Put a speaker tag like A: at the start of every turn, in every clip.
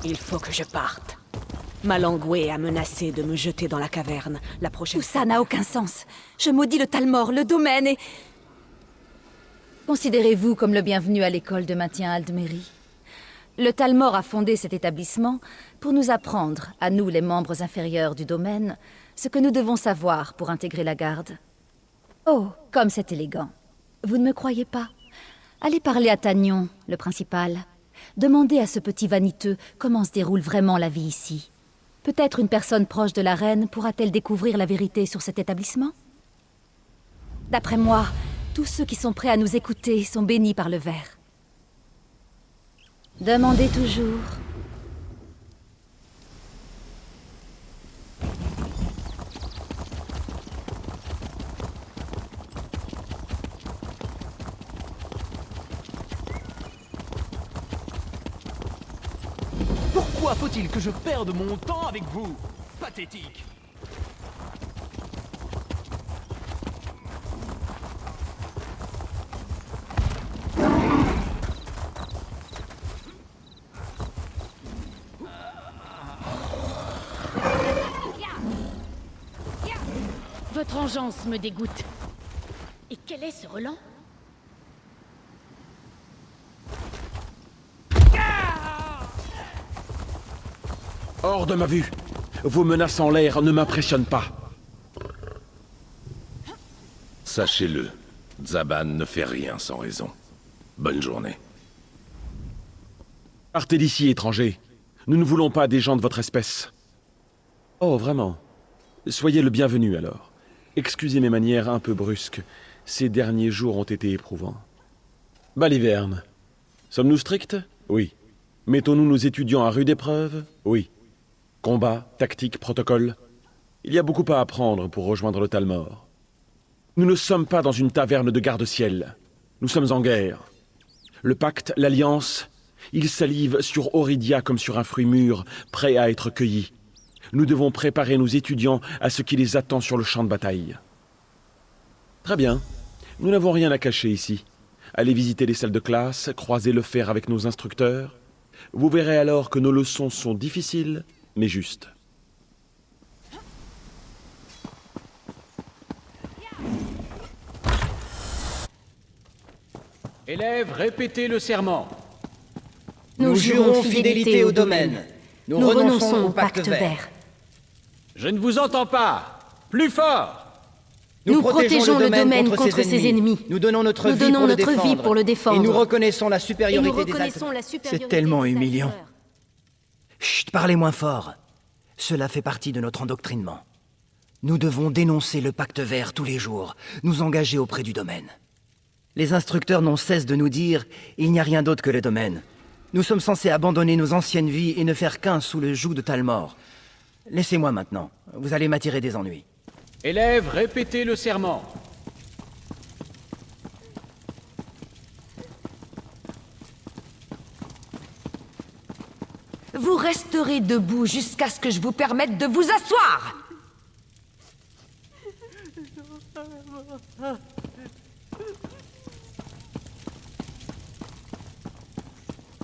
A: Il faut que je parte. Malangoué a menacé de me jeter dans la caverne la prochaine
B: Tout ça n'a aucun sens. Je maudis le Talmor, le domaine et... Considérez-vous comme le bienvenu à l'école de maintien Aldmeri. Le Talmor a fondé cet établissement pour nous apprendre, à nous les membres inférieurs du domaine, ce que nous devons savoir pour intégrer la garde. Oh, comme c'est élégant. Vous ne me croyez pas? Allez parler à Tagnon, le principal. Demandez à ce petit vaniteux comment se déroule vraiment la vie ici. Peut-être une personne proche de la reine pourra-t-elle découvrir la vérité sur cet établissement? D'après moi, tous ceux qui sont prêts à nous écouter sont bénis par le ver. Demandez toujours.
C: Pourquoi faut-il que je perde mon temps avec vous? Pathétique.
D: Votre engeance me dégoûte. Et quel est ce Roland?
E: Hors de ma vue. Vos menaces en l'air ne m'impressionnent pas.
F: Sachez-le, Zaban ne fait rien sans raison. Bonne journée.
E: Partez d'ici, étrangers. Nous ne voulons pas des gens de votre espèce. Oh, vraiment? Soyez le bienvenu, alors. Excusez mes manières un peu brusques. Ces derniers jours ont été éprouvants. Baliverne. Sommes-nous stricts? Oui. Mettons-nous nos étudiants à rude épreuve? Oui. Combat, tactique, protocole. Il y a beaucoup à apprendre pour rejoindre le Talmor. Nous ne sommes pas dans une taverne de garde-ciel. Nous sommes en guerre. Le pacte, l'alliance, ils salivent sur Oridia comme sur un fruit mûr, prêt à être cueilli. Nous devons préparer nos étudiants à ce qui les attend sur le champ de bataille. Très bien. Nous n'avons rien à cacher ici. Allez visiter les salles de classe, croisez le fer avec nos instructeurs. Vous verrez alors que nos leçons sont difficiles, mais justes.
C: Élèves, répétez le serment.
B: Nous jurons fidélité au domaine. Nous renonçons au pacte vert.
C: Je ne vous entends pas. Plus fort.
B: Nous protégeons le domaine contre ses ennemis.
G: Nous donnons notre vie pour le défendre. Et nous reconnaissons la supériorité des acteurs. C'est tellement humiliant. Chut, parlez moins fort. Cela fait partie de notre endoctrinement. Nous devons dénoncer le pacte vert tous les jours, nous engager auprès du domaine. Les instructeurs n'ont cesse de nous dire « il n'y a rien d'autre que le domaine ». Nous sommes censés abandonner nos anciennes vies et ne faire qu'un sous le joug de Talmor. Laissez-moi maintenant, vous allez m'attirer des ennuis.
C: Élèves, répétez le serment.
B: Vous resterez debout jusqu'à ce que je vous permette de vous asseoir.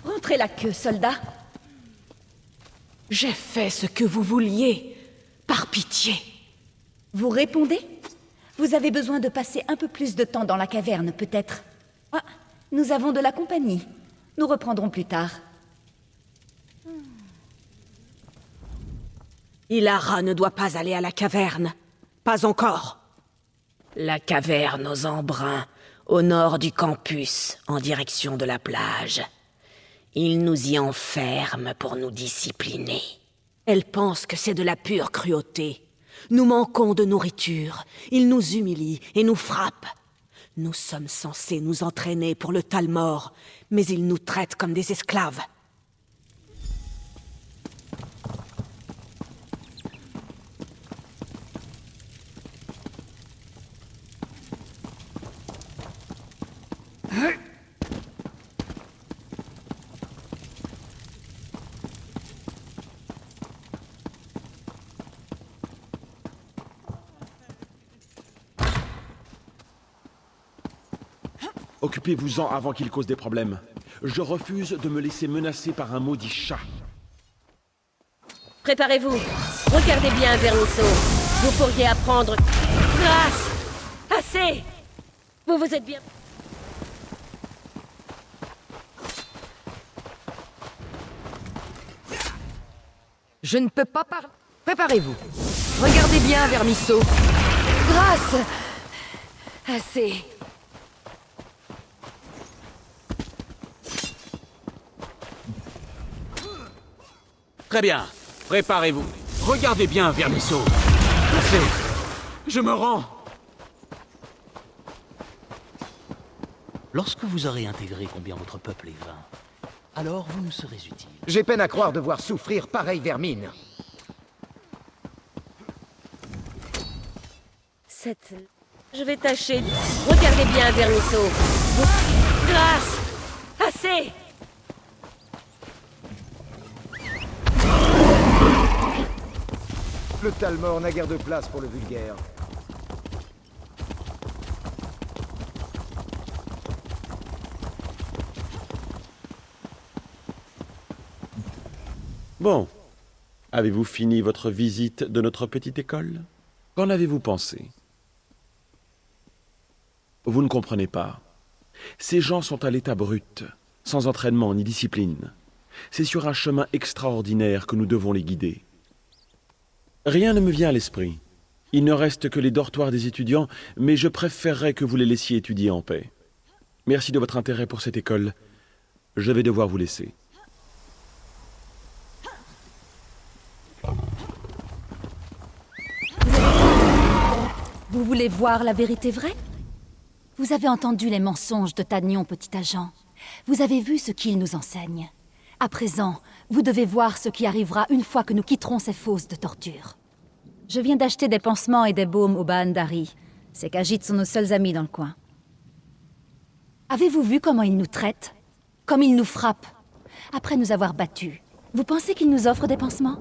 B: Rentrez la queue, soldat. J'ai fait ce que vous vouliez, par pitié. Vous répondez? Vous avez besoin de passer un peu plus de temps dans la caverne, peut-être. Ah, nous avons de la compagnie. Nous reprendrons plus tard.
A: Ilara ne doit pas aller à la caverne. Pas encore. La caverne aux embruns, au nord du campus, en direction de la plage. Ils nous y enferment pour nous discipliner. Elle pense que c'est de la pure cruauté. Nous manquons de nourriture. Ils nous humilient et nous frappent. Nous sommes censés nous entraîner pour le Talmor, mais ils nous traitent comme des esclaves.
E: Occupez-vous-en avant qu'il cause des problèmes. Je refuse de me laisser menacer par un maudit chat.
H: Préparez-vous. Regardez bien, Vermisseau. Vous pourriez apprendre... Grâce! Assez! Vous vous êtes bien...
I: Je ne peux pas parler. Préparez-vous. Regardez bien, Vermisseau. Grâce! Assez.
C: Très bien. Préparez-vous. Regardez bien, Vermisseau. Assez. Je me rends.
J: Lorsque vous aurez intégré combien votre peuple est vain, alors vous nous serez utiles.
G: J'ai peine à croire devoir souffrir pareille vermine.
H: Je vais tâcher... Regardez bien, Vermisseau. Grâce! Assez!
G: Le Talmor n'a guère de place pour le vulgaire.
E: Bon. Avez-vous fini votre visite de notre petite école? Qu'en avez-vous pensé? Vous ne comprenez pas. Ces gens sont à l'état brut, sans entraînement ni discipline. C'est sur un chemin extraordinaire que nous devons les guider. Rien ne me vient à l'esprit. Il ne reste que les dortoirs des étudiants, mais je préférerais que vous les laissiez étudier en paix. Merci de votre intérêt pour cette école. Je vais devoir vous laisser.
B: Vous voulez voir la vérité vraie? Vous avez entendu les mensonges de Tagnon, petit agent. Vous avez vu ce qu'il nous enseigne. À présent, vous devez voir ce qui arrivera une fois que nous quitterons ces fosses de torture. Je viens d'acheter des pansements et des baumes au Baandari. Ces Khajiits sont nos seuls amis dans le coin. Avez-vous vu comment ils nous traitent? Comme ils nous frappent? Après nous avoir battus, vous pensez qu'ils nous offrent des pansements?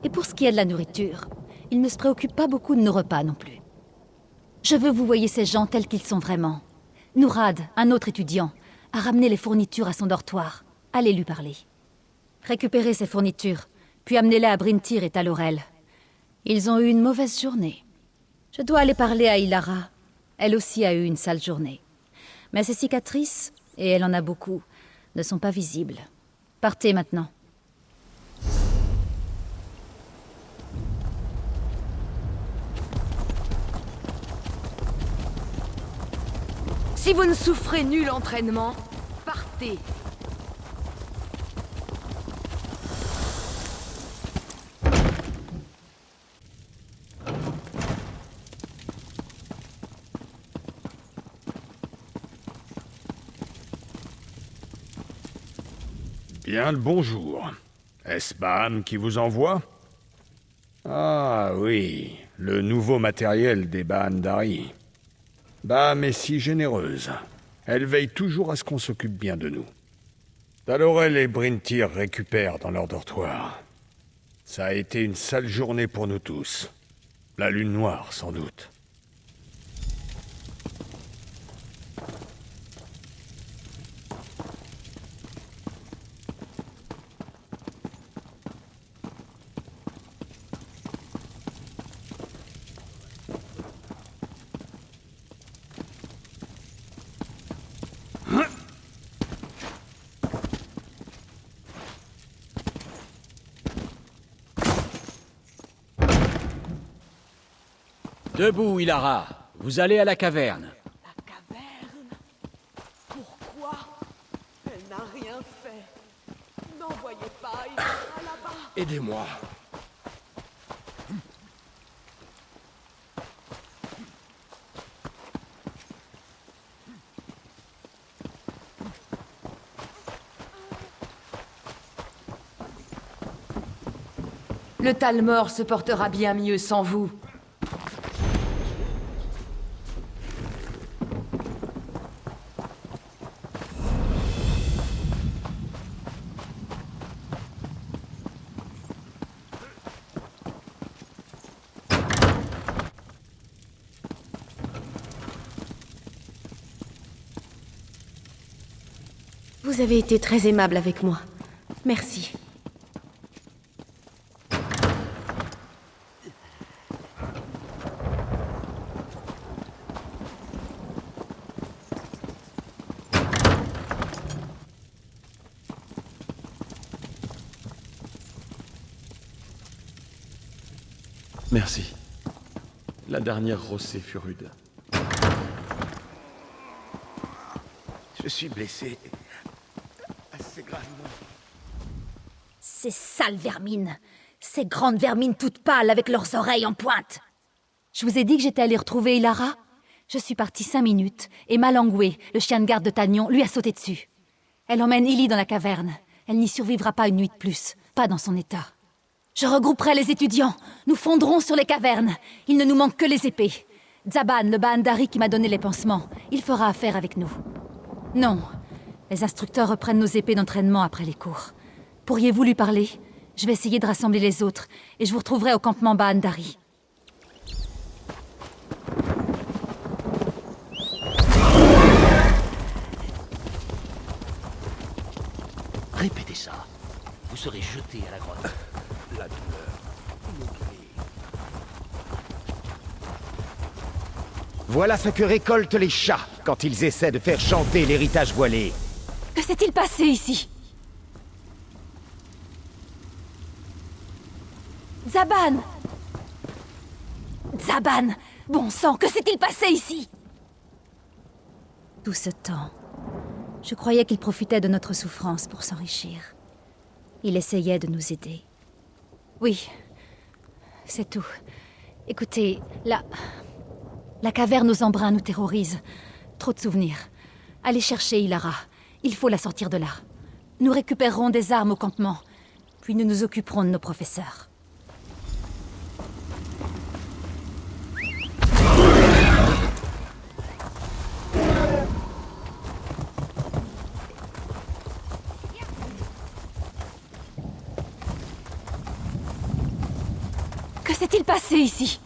B: Et pour ce qui est de la nourriture, ils ne se préoccupent pas beaucoup de nos repas non plus. Je veux que vous voyez ces gens tels qu'ils sont vraiment. Nourad, un autre étudiant, a ramené les fournitures à son dortoir. Allez lui parler. Récupérez ces fournitures, puis amenez-les à Brintir et Talorel. Ils ont eu une mauvaise journée. Je dois aller parler à Ilara. Elle aussi a eu une sale journée. Mais ses cicatrices, et elle en a beaucoup, ne sont pas visibles. Partez maintenant.
I: Si vous ne souffrez nul entraînement, partez.
K: Bien le bonjour. Est-ce Baam qui vous envoie? Ah oui, le nouveau matériel des Baandari. Baam est si généreuse. Elle veille toujours à ce qu'on s'occupe bien de nous. Talorel et Brintir récupèrent dans leur dortoir. Ça a été une sale journée pour nous tous. La lune noire, sans doute.
C: Debout, Ilara. Vous allez à la caverne.
A: La caverne? Pourquoi? Elle n'a rien fait. N'envoyez pas Ilara là-bas.
K: Aidez-moi.
I: Le Talmor se portera bien mieux sans vous.
H: Vous avez été très aimable avec moi. Merci.
E: Merci. La dernière rossée fut rude.
L: Je suis blessé. Assez gravement.
B: Ces sales vermines. Ces grandes vermines toutes pâles avec leurs oreilles en pointe. Je vous ai dit que j'étais allée retrouver Ilara? Je suis partie 5 minutes, et Malangoué, le chien de garde de Tagnon, lui a sauté dessus. Elle emmène Illy dans la caverne. Elle n'y survivra pas une nuit de plus, pas dans son état. Je regrouperai les étudiants. Nous fonderons sur les cavernes. Il ne nous manque que les épées. Zaban, le Baandari qui m'a donné les pansements, il fera affaire avec nous. Non, les instructeurs reprennent nos épées d'entraînement après les cours. Pourriez-vous lui parler? Je vais essayer de rassembler les autres, et je vous retrouverai au campement Baandari.
J: Répétez ça. Vous serez jeté à la grotte.
L: La douleur.
G: Voilà ce que récoltent les chats quand ils essaient de faire chanter l'héritage voilé.
B: Que s'est-il passé ici? Zaban! Zaban! Bon sang, que s'est-il passé ici? Tout ce temps, je croyais qu'il profitait de notre souffrance pour s'enrichir. Il essayait de nous aider. Oui, c'est tout. Écoutez, la caverne aux embruns nous terrorise. Trop de souvenirs. Allez chercher Ilara. Il faut la sortir de là. Nous récupérerons des armes au campement, puis nous nous occuperons de nos professeurs. Que s'est-il passé ici?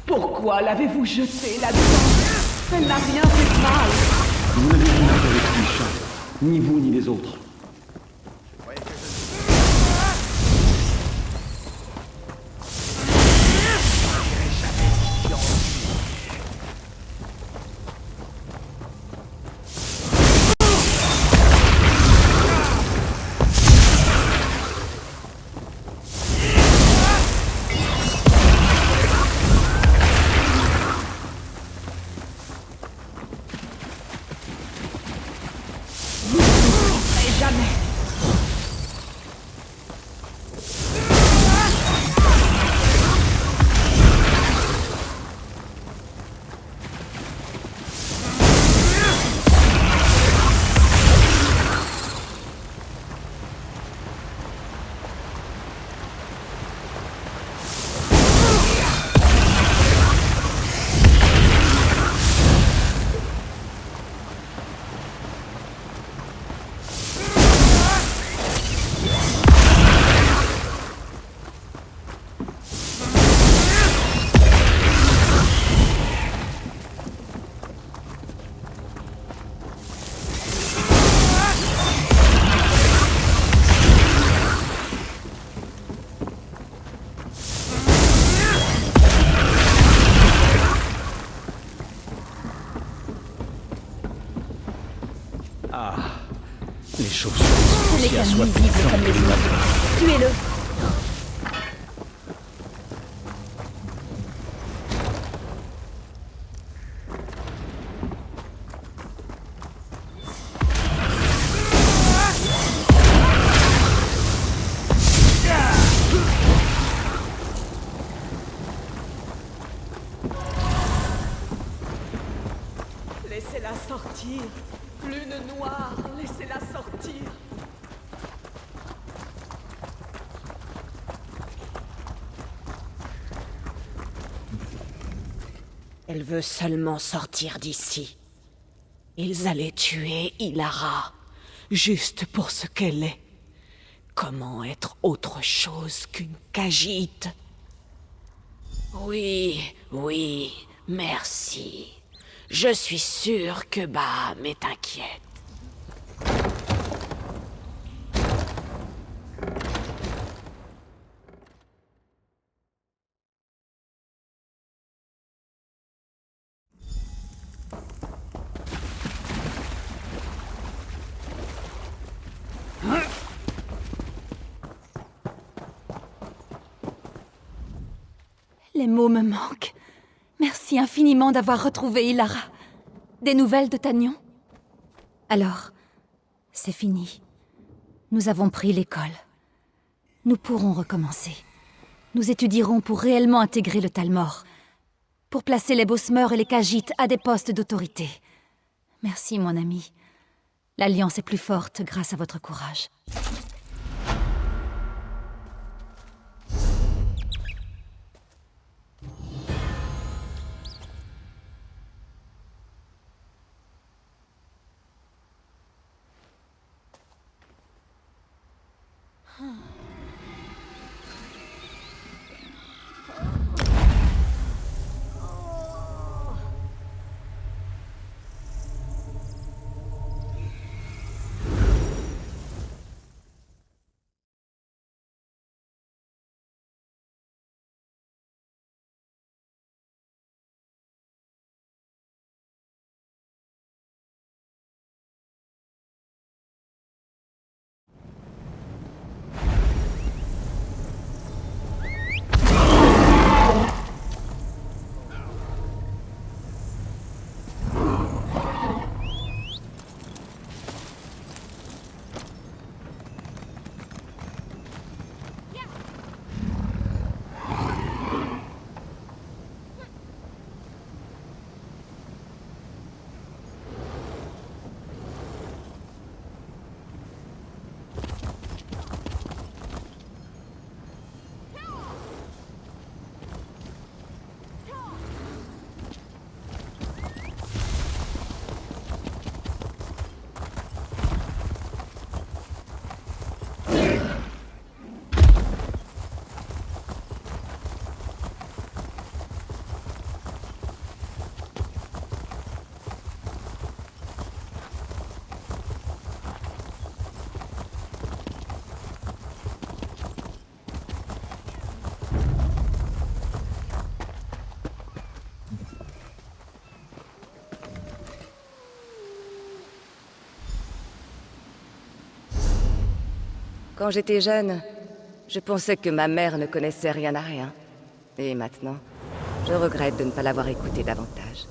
A: Pourquoi l'avez-vous jetée là-dedans? Elle n'a rien fait de mal.
E: Vous n'avez rien à faire avec les chats. Ni vous, ni les autres.
J: Ah, les chauves-souris sont
B: Ce n'est
J: aussi
B: qu'un
J: assoiffés de
B: nuisible
J: plantes
B: comme les
J: que les
B: autres.
J: nôtres.
B: Tuez-le.
M: Laissez-la sortir. Lune noire, laissez-la sortir.
A: Elle veut seulement sortir d'ici. Ils allaient tuer Ilara, juste pour ce qu'elle est. Comment être autre chose qu'une Khajiit? Oui, oui, merci. Je suis sûre que Bahamut est inquiète.
B: Les mots me manquent. Merci infiniment d'avoir retrouvé Ilara. Des nouvelles de Tagnon? Alors, c'est fini. Nous avons pris l'école. Nous pourrons recommencer. Nous étudierons pour réellement intégrer le Talmor. Pour placer les Bosmeurs et les Khajiit à des postes d'autorité. Merci, mon ami. L'Alliance est plus forte grâce à votre courage.
N: Quand j'étais jeune, je pensais que ma mère ne connaissait rien à rien. Et maintenant, je regrette de ne pas l'avoir écoutée davantage.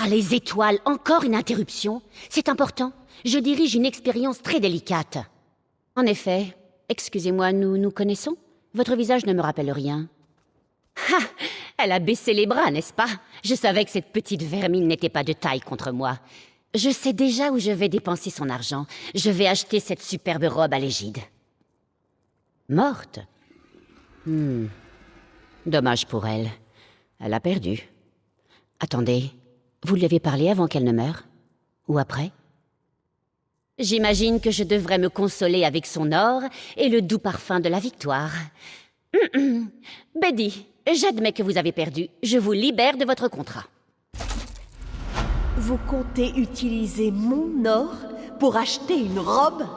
O: Par les étoiles, encore une interruption? C'est important. Je dirige une expérience très délicate. En effet, excusez-moi, nous nous connaissons? Votre visage ne me rappelle rien. Ha! Elle a baissé les bras, n'est-ce pas? Je savais que cette petite vermine n'était pas de taille contre moi. Je sais déjà où je vais dépenser son argent. Je vais acheter cette superbe robe à l'égide. Morte? Dommage pour elle. Elle a perdu. Attendez, vous lui avez parlé avant qu'elle ne meure? Ou après? J'imagine que je devrais me consoler avec son or et le doux parfum de la victoire. Betty, j'admets que vous avez perdu. Je vous libère de votre contrat.
M: Vous comptez utiliser mon or pour acheter une robe?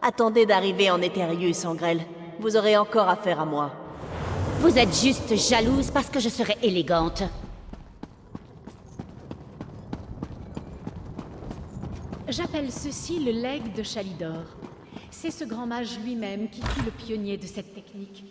M: Attendez d'arriver en Étherius, Angrel. Vous aurez encore affaire à moi.
O: Vous êtes juste jalouse parce que je serai élégante.
D: J'appelle ceci le legs de Chalidor. C'est ce grand mage lui-même qui fut le pionnier de cette technique.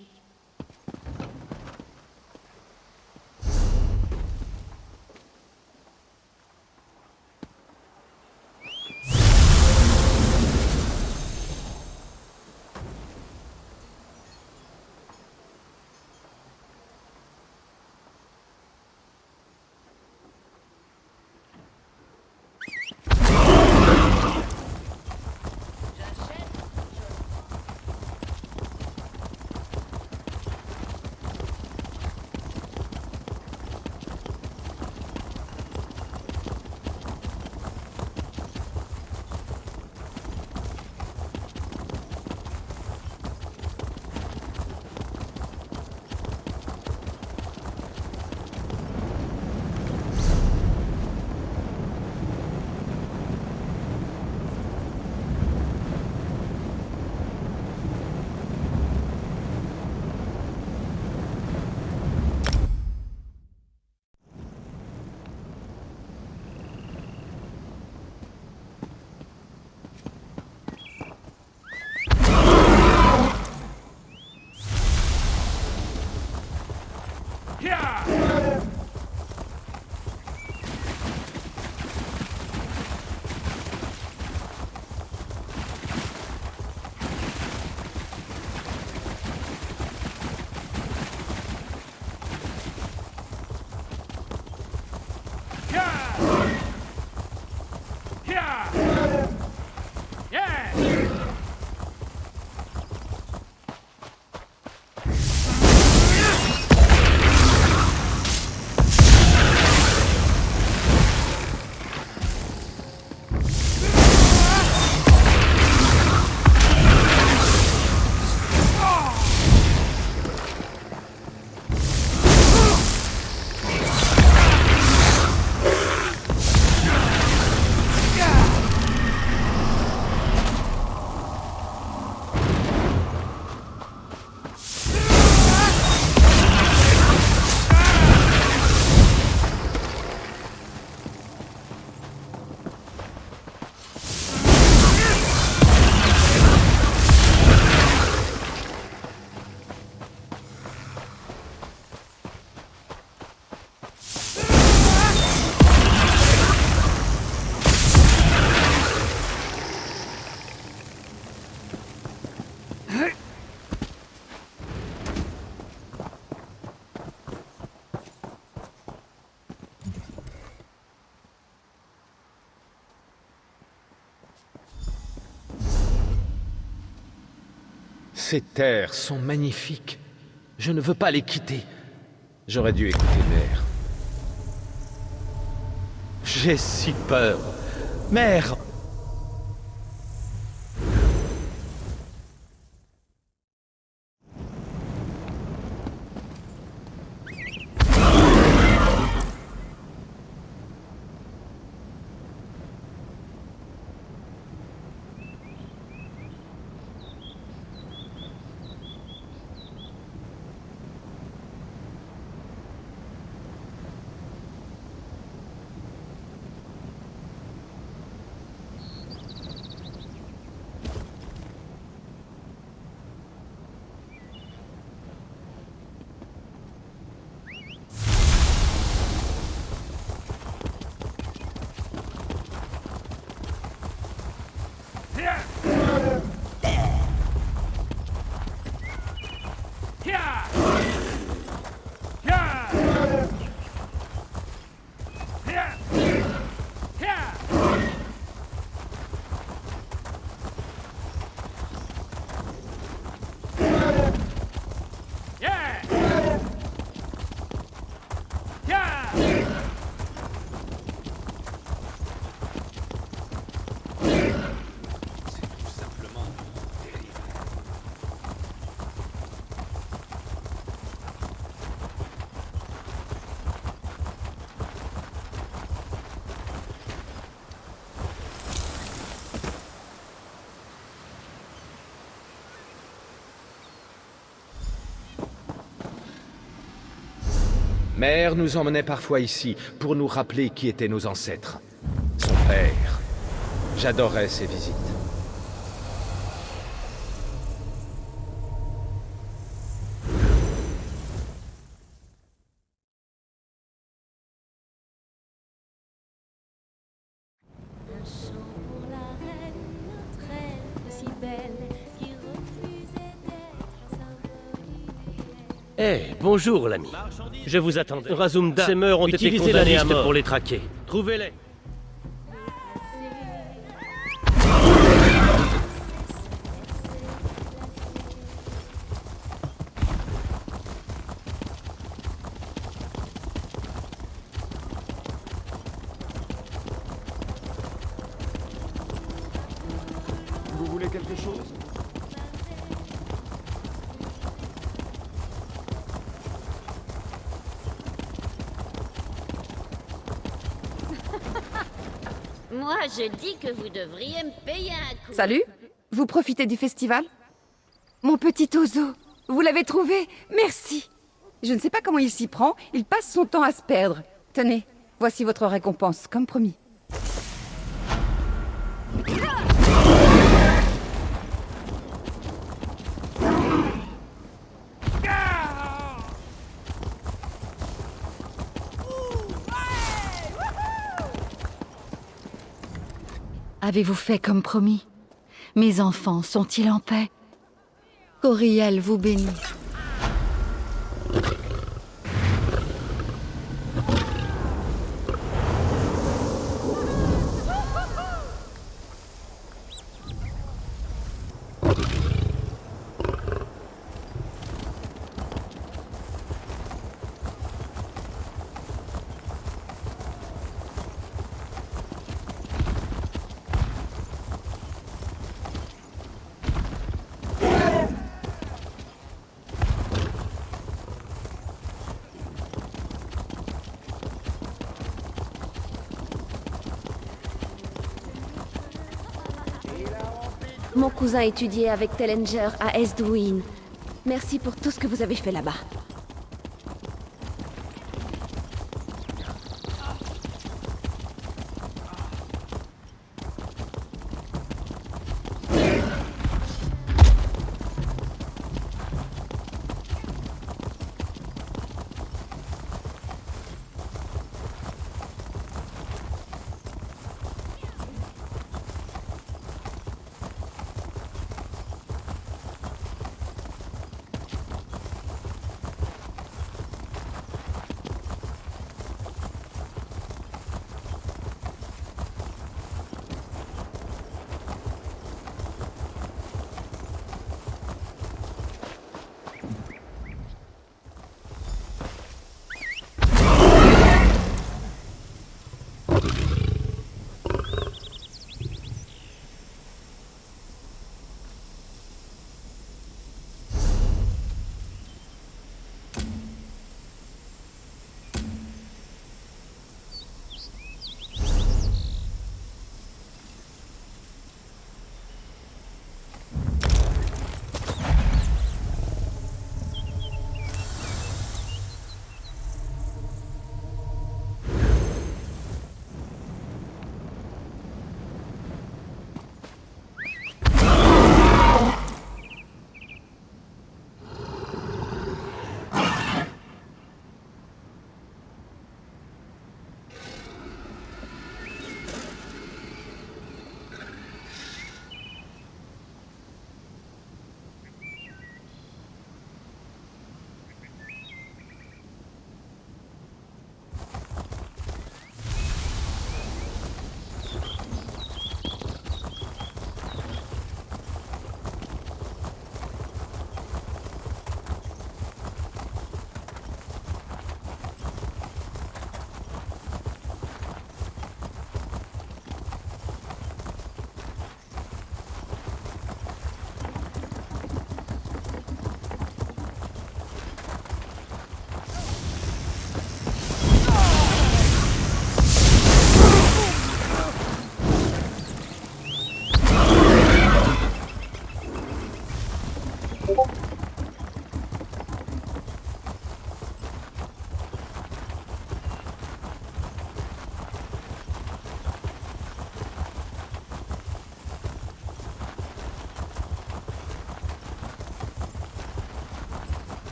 J: Ces terres sont magnifiques. Je ne veux pas les quitter. J'aurais dû écouter Mère. J'ai si peur. Mère! Mère nous emmenait parfois ici pour nous rappeler qui étaient nos ancêtres. Son père. J'adorais ces visites.
P: Eh, bonjour l'ami. Je vous attendais. Razumda, ces meurs ont été condamnés à mort pour les traquer. Trouvez-les.
L: Vous voulez quelque chose?
O: Moi, je dis que vous devriez me payer un coup.
I: Salut. Vous profitez du festival? Mon petit Ozo, vous l'avez trouvé? Merci. Je ne sais pas comment il s'y prend, il passe son temps à se perdre. Tenez, voici votre récompense, comme promis. Avez-vous fait comme promis? Mes enfants sont-ils en paix? Qu'Auriel vous bénisse.
Q: Mon cousin étudiait avec Tellinger à Esduin. Merci pour tout ce que vous avez fait là-bas.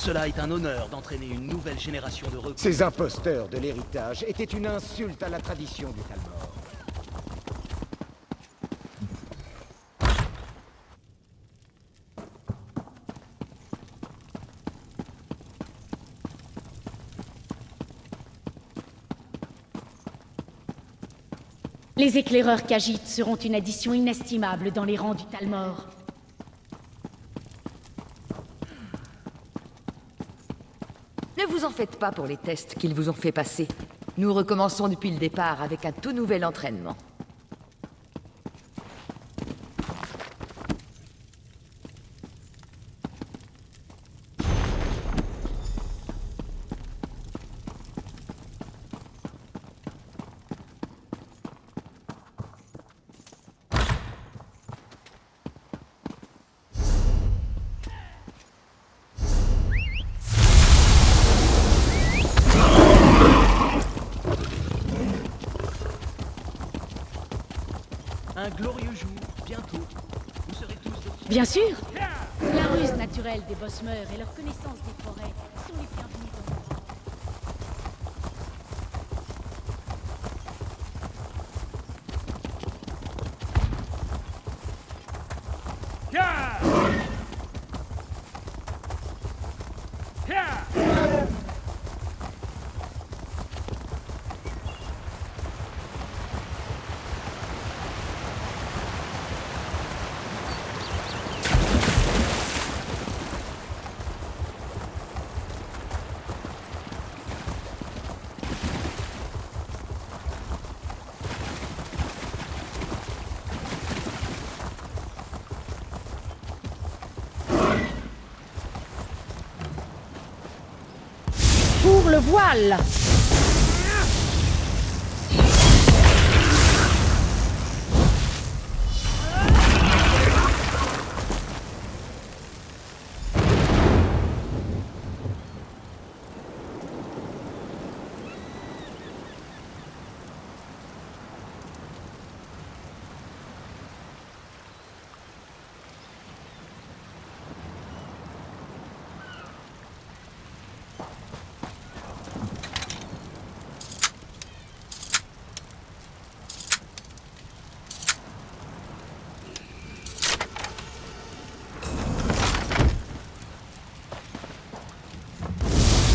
R: Cela est un honneur d'entraîner une nouvelle génération de recrues.
S: Ces imposteurs de l'héritage étaient une insulte à la tradition du Talmor.
D: Les éclaireurs Khajiit seront une addition inestimable dans les rangs du Talmor.
T: Ne vous en faites pas pour les tests qu'ils vous ont fait passer. Nous recommençons depuis le départ avec un tout nouvel entraînement.
R: Un glorieux jour, bientôt. Vous serez tous de...
D: Bien sûr! La ruse naturelle des Bosmeurs et leur connaissance des forêts sont les bienvenus dans le monde. Pour le voile!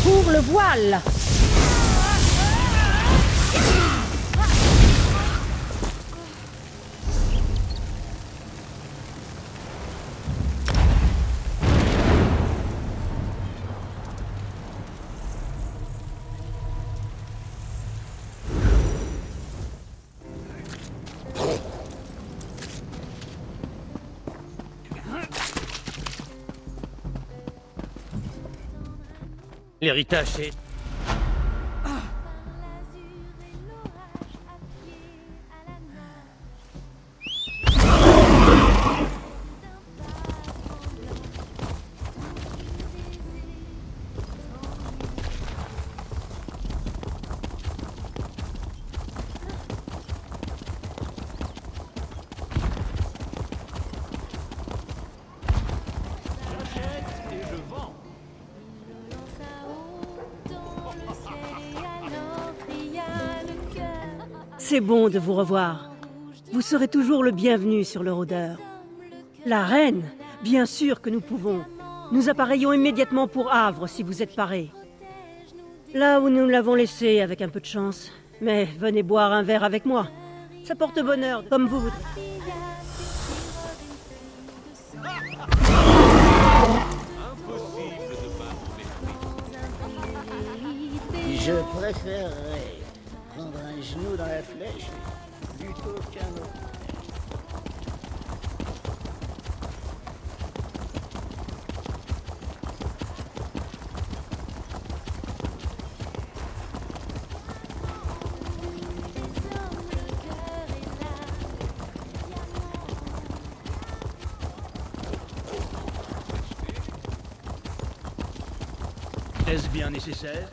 D: Pour le voile!
P: L'héritage, c'est...
U: C'est bon de vous revoir. Vous serez toujours le bienvenu sur le rôdeur. La reine, bien sûr que nous pouvons. Nous appareillons immédiatement pour Havre si vous êtes parés. Là où nous l'avons laissé avec un peu de chance. Mais venez boire un verre avec moi. Ça porte bonheur, comme vous voudrez.
V: Je préférerais prendre un genou dans la flèche plutôt qu'un autre.
R: Est-ce bien nécessaire?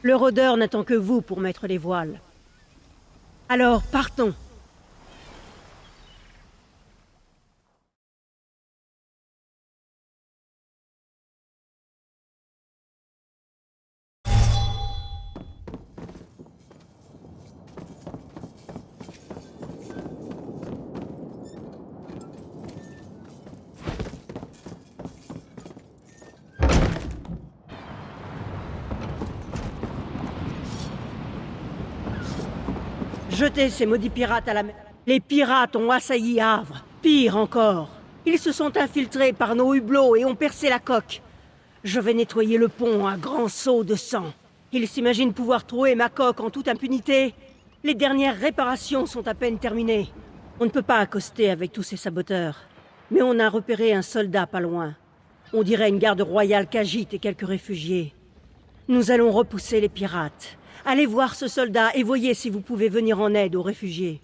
U: Le rôdeur n'attend que vous pour mettre les voiles. Alors, partons. Jetez ces maudits pirates à la mer. Les pirates ont assailli Havre. Pire encore, ils se sont infiltrés par nos hublots et ont percé la coque. Je vais nettoyer le pont à grands seaux de sang. Ils s'imaginent pouvoir trouver ma coque en toute impunité. Les dernières réparations sont à peine terminées. On ne peut pas accoster avec tous ces saboteurs. Mais on a repéré un soldat pas loin. On dirait une garde royale qu'agite et quelques réfugiés. Nous allons repousser les pirates. Allez voir ce soldat et voyez si vous pouvez venir en aide aux réfugiés.